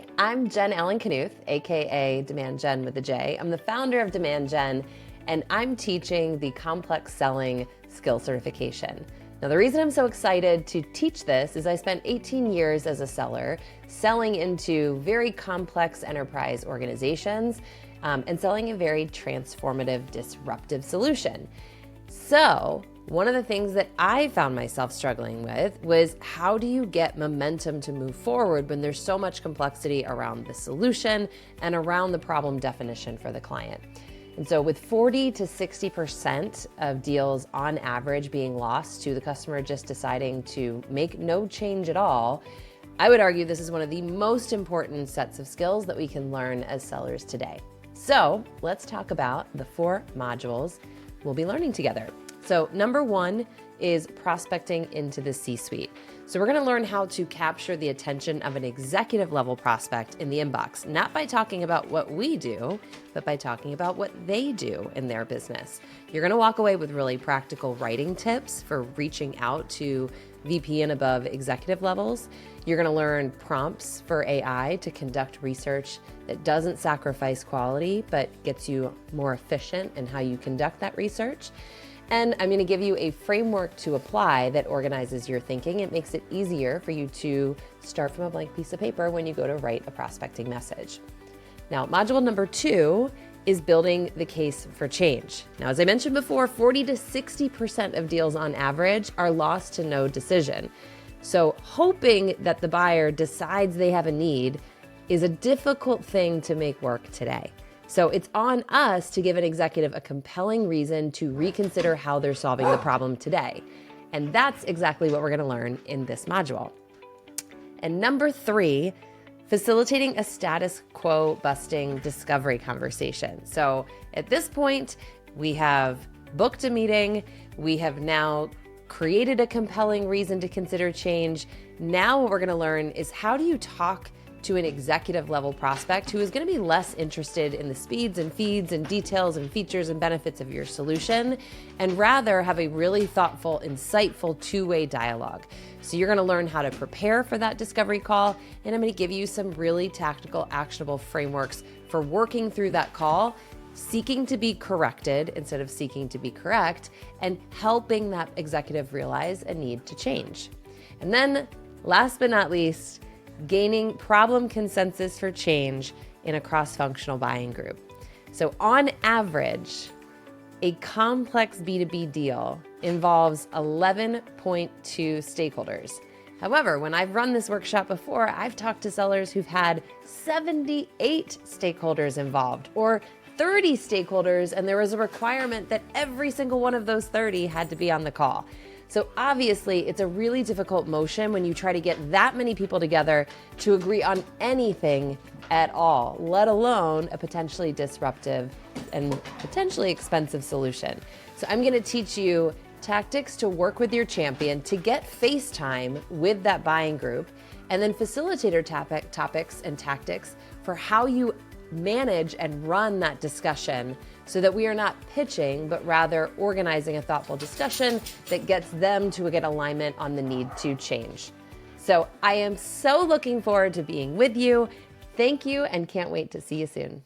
Hi, I'm Jen Allen-Knuth, aka Demand Jen with a J. I'm the founder of Demand Gen, and I'm teaching the Complex Selling Skill Certification. Now, the reason I'm so excited to teach this is I spent 18 years as a seller, selling into very complex enterprise organizations and selling a very transformative, disruptive solution. So, one of the things that I found myself struggling with was how do you get momentum to move forward when there's so much complexity around the solution and around the problem definition for the client? And so with 40 to 60% of deals on average being lost to the customer just deciding to make no change at all, I would argue this is one of the most important sets of skills that we can learn as sellers today. So let's talk about the 4 modules we'll be learning together. So number 1 is prospecting into the C-suite. So we're gonna learn how to capture the attention of an executive level prospect in the inbox, not by talking about what we do, but by talking about what they do in their business. You're gonna walk away with really practical writing tips for reaching out to VP and above executive levels. You're gonna learn prompts for AI to conduct research that doesn't sacrifice quality, but gets you more efficient in how you conduct that research. And I'm gonna give you a framework to apply that organizes your thinking. It makes it easier for you to start from a blank piece of paper when you go to write a prospecting message. Now, module number 2 is building the case for change. Now, as I mentioned before, 40 to 60% of deals on average are lost to no decision. So hoping that the buyer decides they have a need is a difficult thing to make work today. So it's on us to give an executive a compelling reason to reconsider how they're solving the problem today. And that's exactly what we're gonna learn in this module. And number 3, facilitating a status quo busting discovery conversation. So at this point, we have booked a meeting. We have now created a compelling reason to consider change. Now what we're gonna learn is how do you talk to an executive level prospect who is going to be less interested in the speeds and feeds and details and features and benefits of your solution, and rather have a really thoughtful, insightful two-way dialogue. So you're going to learn how to prepare for that discovery call, and I'm going to give you some really tactical, actionable frameworks for working through that call, seeking to be corrected instead of seeking to be correct, and helping that executive realize a need to change. And then, last but not least, gaining problem consensus for change in a cross-functional buying group. So on average, a complex B2B deal involves 11.2 stakeholders. However, when I've run this workshop before, I've talked to sellers who've had 78 stakeholders involved, or 30 stakeholders, and there was a requirement that every single one of those 30 had to be on the call. So obviously, it's a really difficult motion when you try to get that many people together to agree on anything at all, let alone a potentially disruptive and potentially expensive solution. So I'm gonna teach you tactics to work with your champion to get face time with that buying group, and then facilitator topics and tactics for how you manage and run that discussion so that we are not pitching, but rather organizing a thoughtful discussion that gets them to get alignment on the need to change. So I am so looking forward to being with you. Thank you, and can't wait to see you soon.